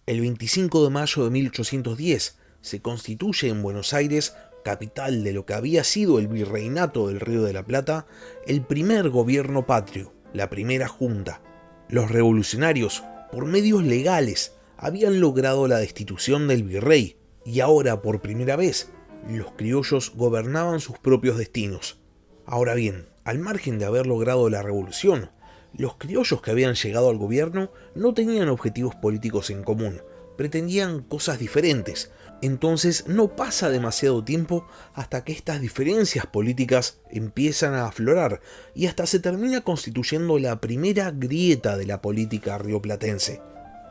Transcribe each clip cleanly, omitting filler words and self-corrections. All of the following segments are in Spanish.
El 25 de mayo de 1810 se constituye en Buenos Aires, capital de lo que había sido el Virreinato del Río de la Plata, el primer gobierno patrio, la primera junta. Los revolucionarios, por medios legales, habían logrado la destitución del virrey, y ahora, por primera vez, los criollos gobernaban sus propios destinos. Ahora bien, al margen de haber logrado la revolución, los criollos que habían llegado al gobierno no tenían objetivos políticos en común, pretendían cosas diferentes. Entonces no pasa demasiado tiempo hasta que estas diferencias políticas empiezan a aflorar y hasta se termina constituyendo la primera grieta de la política rioplatense.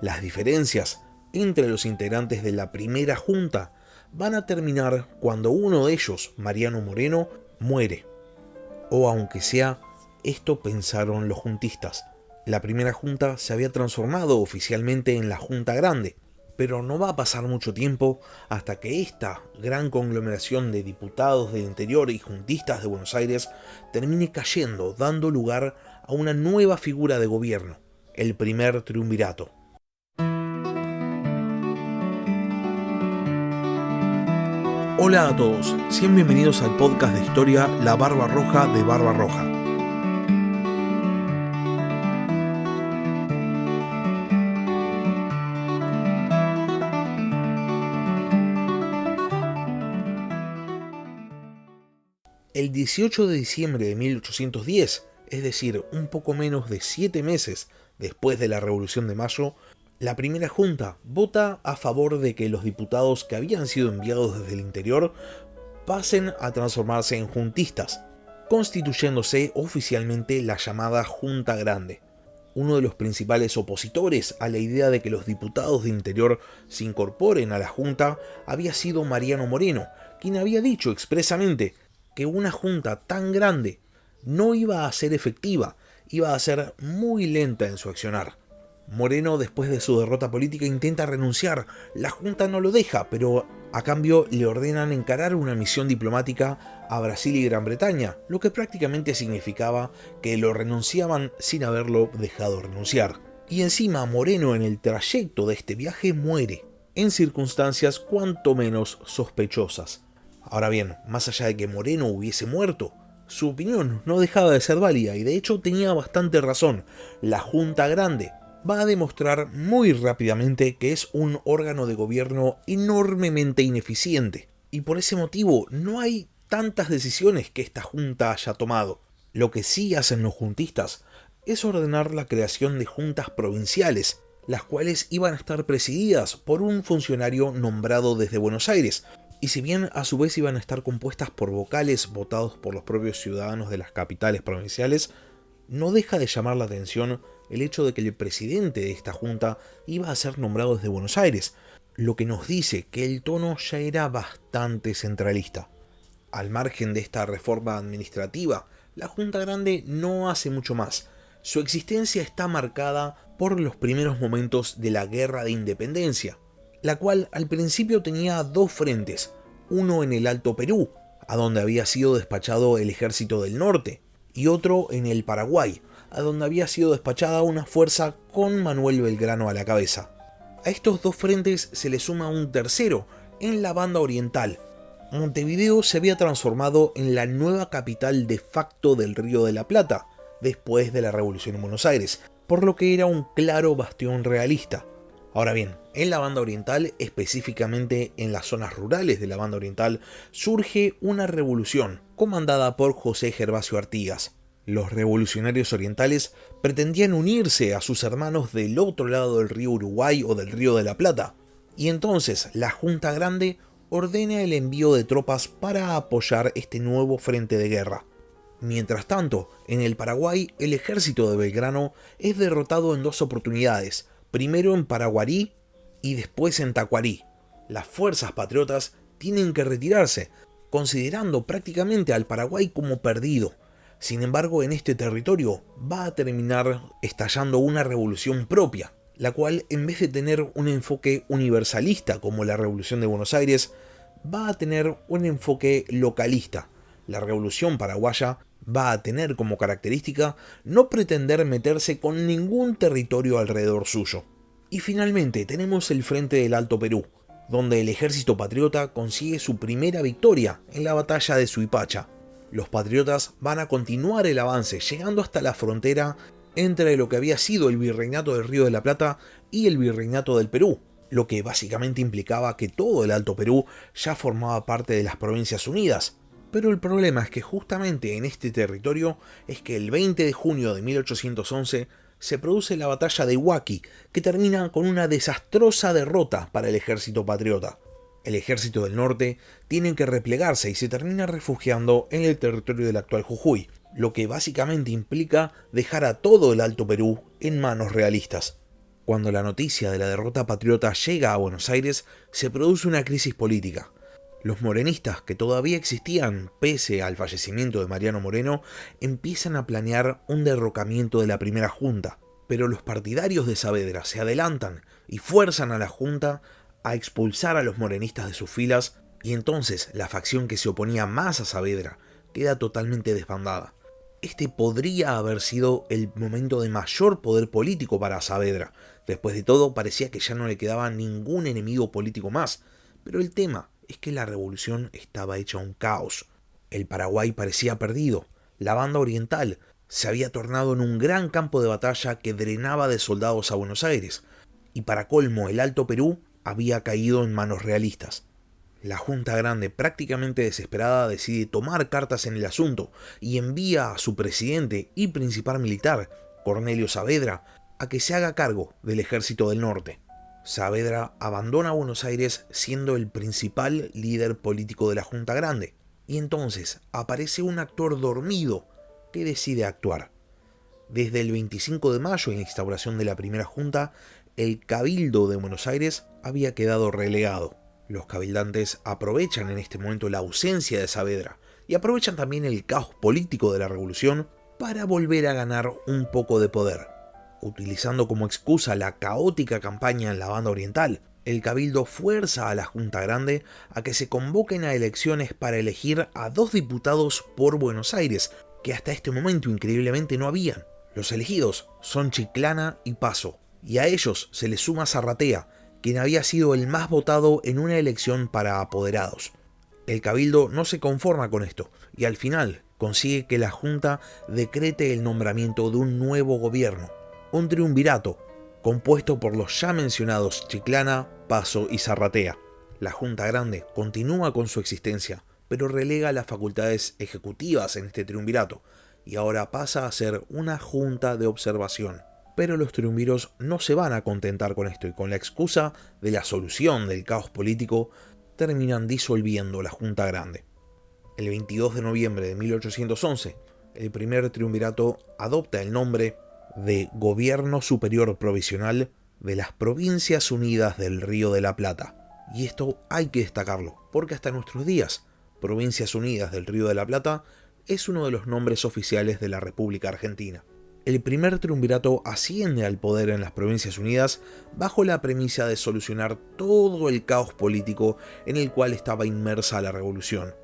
Las diferencias entre los integrantes de la primera junta van a terminar cuando uno de ellos, Mariano Moreno, muere. O aunque sea, esto pensaron los juntistas. La primera junta se había transformado oficialmente en la Junta Grande, pero no va a pasar mucho tiempo hasta que esta gran conglomeración de diputados del interior y juntistas de Buenos Aires termine cayendo, dando lugar a una nueva figura de gobierno, el primer triunvirato. Hola a todos, sean bienvenidos al podcast de historia La Barba Roja de Barba Roja. El 18 de diciembre de 1810, es decir, un poco menos de 7 meses después de la Revolución de Mayo, la primera junta vota a favor de que los diputados que habían sido enviados desde el interior pasen a transformarse en juntistas, constituyéndose oficialmente la llamada Junta Grande. Uno de los principales opositores a la idea de que los diputados de interior se incorporen a la junta había sido Mariano Moreno, quien había dicho expresamente que una junta tan grande no iba a ser efectiva, iba a ser muy lenta en su accionar. Moreno, después de su derrota política, intenta renunciar. La junta no lo deja, pero a cambio le ordenan encarar una misión diplomática a Brasil y Gran Bretaña, lo que prácticamente significaba que lo renunciaban sin haberlo dejado renunciar. Y encima Moreno, en el trayecto de este viaje, muere, en circunstancias cuanto menos sospechosas. Ahora bien, más allá de que Moreno hubiese muerto, su opinión no dejaba de ser válida y de hecho tenía bastante razón. La Junta Grande va a demostrar muy rápidamente que es un órgano de gobierno enormemente ineficiente, y por ese motivo no hay tantas decisiones que esta junta haya tomado. Lo que sí hacen los juntistas es ordenar la creación de juntas provinciales, las cuales iban a estar presididas por un funcionario nombrado desde Buenos Aires, y si bien a su vez iban a estar compuestas por vocales votados por los propios ciudadanos de las capitales provinciales, no deja de llamar la atención el hecho de que el presidente de esta junta iba a ser nombrado desde Buenos Aires, lo que nos dice que el tono ya era bastante centralista. Al margen de esta reforma administrativa, la Junta Grande no hace mucho más. Su existencia está marcada por los primeros momentos de la Guerra de Independencia, la cual al principio tenía dos frentes, uno en el Alto Perú, a donde había sido despachado el ejército del norte, y otro en el Paraguay, a donde había sido despachada una fuerza con Manuel Belgrano a la cabeza. A estos dos frentes se le suma un tercero, en la banda oriental. Montevideo se había transformado en la nueva capital de facto del Río de la Plata, después de la Revolución en Buenos Aires, por lo que era un claro bastión realista. Ahora bien, en la banda oriental, específicamente en las zonas rurales de la banda oriental, surge una revolución comandada por José Gervasio Artigas. Los revolucionarios orientales pretendían unirse a sus hermanos del otro lado del río Uruguay o del Río de la Plata, y entonces la Junta Grande ordena el envío de tropas para apoyar este nuevo frente de guerra. Mientras tanto, en el Paraguay, el ejército de Belgrano es derrotado en dos oportunidades, primero en Paraguarí y después en Tacuarí. Las fuerzas patriotas tienen que retirarse, considerando prácticamente al Paraguay como perdido. Sin embargo, en este territorio va a terminar estallando una revolución propia, la cual, en vez de tener un enfoque universalista como la Revolución de Buenos Aires, va a tener un enfoque localista. La Revolución Paraguaya va a tener como característica no pretender meterse con ningún territorio alrededor suyo. Y finalmente tenemos el frente del Alto Perú, donde el ejército patriota consigue su primera victoria en la batalla de Suipacha. Los patriotas van a continuar el avance, llegando hasta la frontera entre lo que había sido el Virreinato del Río de la Plata y el Virreinato del Perú, lo que básicamente implicaba que todo el Alto Perú ya formaba parte de las Provincias Unidas. Pero el problema es que justamente en este territorio es que el 20 de junio de 1811 se produce la batalla de Huaqui, que termina con una desastrosa derrota para el ejército patriota. El ejército del norte tiene que replegarse y se termina refugiando en el territorio del actual Jujuy, lo que básicamente implica dejar a todo el Alto Perú en manos realistas. Cuando la noticia de la derrota patriota llega a Buenos Aires, se produce una crisis política. Los morenistas, que todavía existían pese al fallecimiento de Mariano Moreno, empiezan a planear un derrocamiento de la primera junta, pero los partidarios de Saavedra se adelantan y fuerzan a la junta a expulsar a los morenistas de sus filas, y entonces la facción que se oponía más a Saavedra queda totalmente desbandada. Este podría haber sido el momento de mayor poder político para Saavedra. Después de todo, parecía que ya no le quedaba ningún enemigo político más, pero el tema es que la revolución estaba hecha un caos. El Paraguay parecía perdido, la banda oriental se había tornado en un gran campo de batalla que drenaba de soldados a Buenos Aires, y para colmo el Alto Perú había caído en manos realistas. La Junta Grande, prácticamente desesperada, decide tomar cartas en el asunto y envía a su presidente y principal militar, Cornelio Saavedra, a que se haga cargo del ejército del norte. Saavedra abandona Buenos Aires siendo el principal líder político de la Junta Grande, y entonces aparece un actor dormido que decide actuar. Desde el 25 de mayo, en la instauración de la primera junta, el Cabildo de Buenos Aires había quedado relegado. Los cabildantes aprovechan en este momento la ausencia de Saavedra y aprovechan también el caos político de la revolución para volver a ganar un poco de poder. Utilizando como excusa la caótica campaña en la banda oriental, el Cabildo fuerza a la Junta Grande a que se convoquen a elecciones para elegir a 2 diputados por Buenos Aires, que hasta este momento increíblemente no habían. Los elegidos son Chiclana y Paso, y a ellos se les suma Zarratea, quien había sido el más votado en una elección para apoderados. El Cabildo no se conforma con esto, y al final consigue que la Junta decrete el nombramiento de un nuevo gobierno, un triunvirato, compuesto por los ya mencionados Chiclana, Paso y Zarratea. La Junta Grande continúa con su existencia, pero relega las facultades ejecutivas en este triunvirato, y ahora pasa a ser una junta de observación. Pero los triunviros no se van a contentar con esto, y con la excusa de la solución del caos político, terminan disolviendo la Junta Grande. El 22 de noviembre de 1811, el primer triunvirato adopta el nombre de Gobierno Superior Provisional de las Provincias Unidas del Río de la Plata. Y esto hay que destacarlo, porque hasta nuestros días, Provincias Unidas del Río de la Plata es uno de los nombres oficiales de la República Argentina. El primer triunvirato asciende al poder en las Provincias Unidas bajo la premisa de solucionar todo el caos político en el cual estaba inmersa la revolución.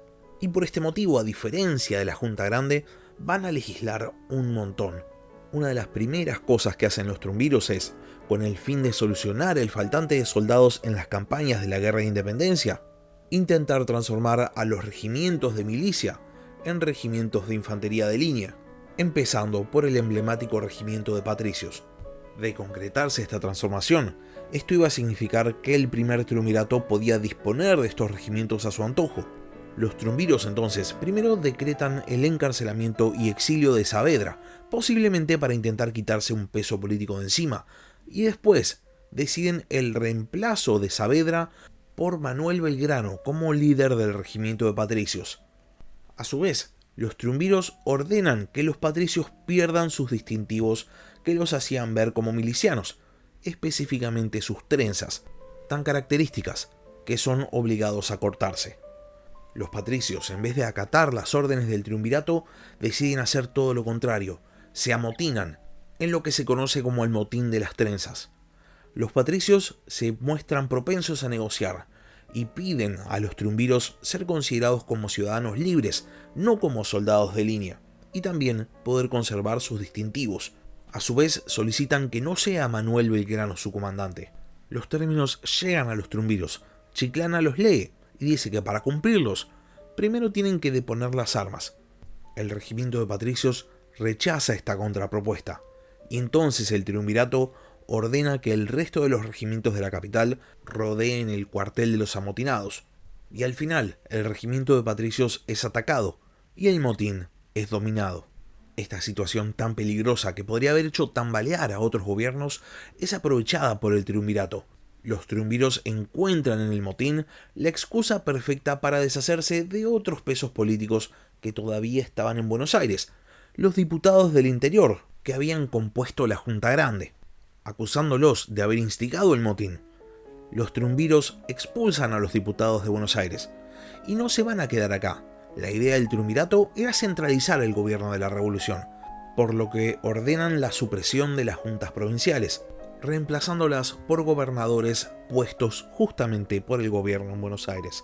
Y por este motivo, a diferencia de la Junta Grande, van a legislar un montón. Una de las primeras cosas que hacen los triunviros es, con el fin de solucionar el faltante de soldados en las campañas de la Guerra de Independencia, intentar transformar a los regimientos de milicia en regimientos de infantería de línea, empezando por el emblemático regimiento de patricios. De concretarse esta transformación, esto iba a significar que el primer triunvirato podía disponer de estos regimientos a su antojo. Los triunviros entonces primero decretan el encarcelamiento y exilio de Saavedra, posiblemente para intentar quitarse un peso político de encima, y después deciden el reemplazo de Saavedra por Manuel Belgrano como líder del regimiento de patricios. A su vez, los triunviros ordenan que los patricios pierdan sus distintivos que los hacían ver como milicianos, específicamente sus trenzas, tan características que son obligados a cortarse. Los patricios, en vez de acatar las órdenes del triunvirato, deciden hacer todo lo contrario, se amotinan, en lo que se conoce como el motín de las trenzas. Los patricios se muestran propensos a negociar, y piden a los triunviros ser considerados como ciudadanos libres, no como soldados de línea, y también poder conservar sus distintivos. A su vez, solicitan que no sea Manuel Belgrano su comandante. Los términos llegan a los triunviros, Chiclana los lee y dice que para cumplirlos, primero tienen que deponer las armas. El regimiento de patricios rechaza esta contrapropuesta, y entonces el triunvirato ordena que el resto de los regimientos de la capital rodeen el cuartel de los amotinados, y al final el regimiento de patricios es atacado, y el motín es dominado. Esta situación tan peligrosa que podría haber hecho tambalear a otros gobiernos es aprovechada por el triunvirato. Los triunviros encuentran en el motín la excusa perfecta para deshacerse de otros pesos políticos que todavía estaban en Buenos Aires, los diputados del interior, que habían compuesto la Junta Grande, acusándolos de haber instigado el motín. Los triunviros expulsan a los diputados de Buenos Aires, y no se van a quedar acá. La idea del triunvirato era centralizar el gobierno de la revolución, por lo que ordenan la supresión de las juntas provinciales, reemplazándolas por gobernadores puestos justamente por el gobierno en Buenos Aires.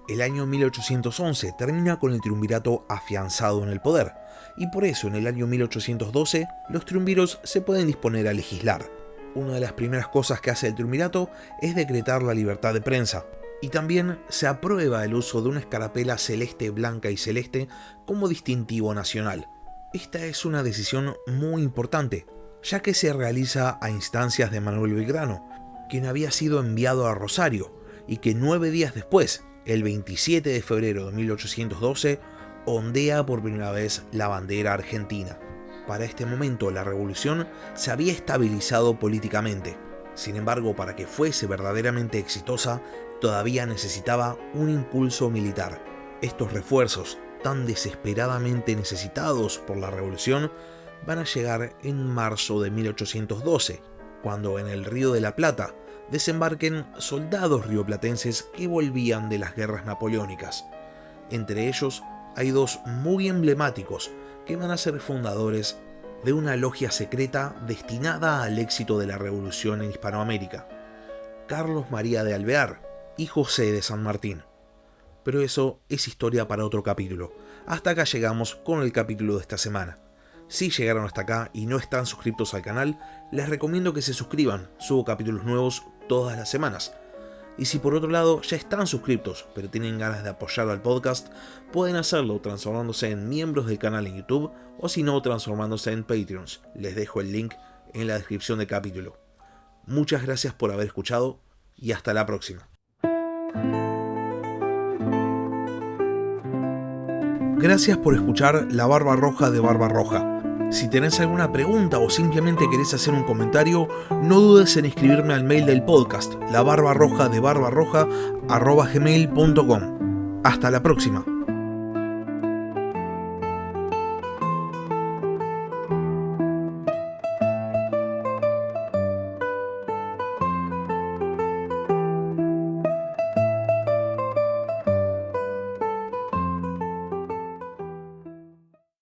El año 1811 termina con el triunvirato afianzado en el poder, y por eso en el año 1812 los triunviros se pueden disponer a legislar. Una de las primeras cosas que hace el triunvirato es decretar la libertad de prensa, y también se aprueba el uso de una escarapela celeste, blanca y celeste como distintivo nacional. Esta es una decisión muy importante, ya que se realiza a instancias de Manuel Belgrano, quien había sido enviado a Rosario, y que 9 días después, el 27 de febrero de 1812, ondea por primera vez la bandera argentina. Para este momento la revolución se había estabilizado políticamente. Sin embargo, para que fuese verdaderamente exitosa, todavía necesitaba un impulso militar. Estos refuerzos, tan desesperadamente necesitados por la revolución, van a llegar en marzo de 1812, cuando en el Río de la Plata desembarquen soldados rioplatenses que volvían de las guerras napoleónicas. Entre ellos hay dos muy emblemáticos que van a ser fundadores de una logia secreta destinada al éxito de la revolución en Hispanoamérica: Carlos María de Alvear y José de San Martín. Pero eso es historia para otro capítulo. Hasta acá llegamos con el capítulo de esta semana. Si llegaron hasta acá y no están suscritos al canal, les recomiendo que se suscriban. Subo capítulos nuevos todas las semanas. Y si por otro lado ya están suscritos, pero tienen ganas de apoyar al podcast, pueden hacerlo transformándose en miembros del canal en YouTube, o si no, transformándose en Patreons. Les dejo el link en la descripción del capítulo. Muchas gracias por haber escuchado y hasta la próxima. Gracias por escuchar La Barba Roja de Barba Roja. Si tenés alguna pregunta o simplemente querés hacer un comentario, no dudes en escribirme al mail del podcast, labarbarrojadebarbarroja@gmail.com. Hasta la próxima.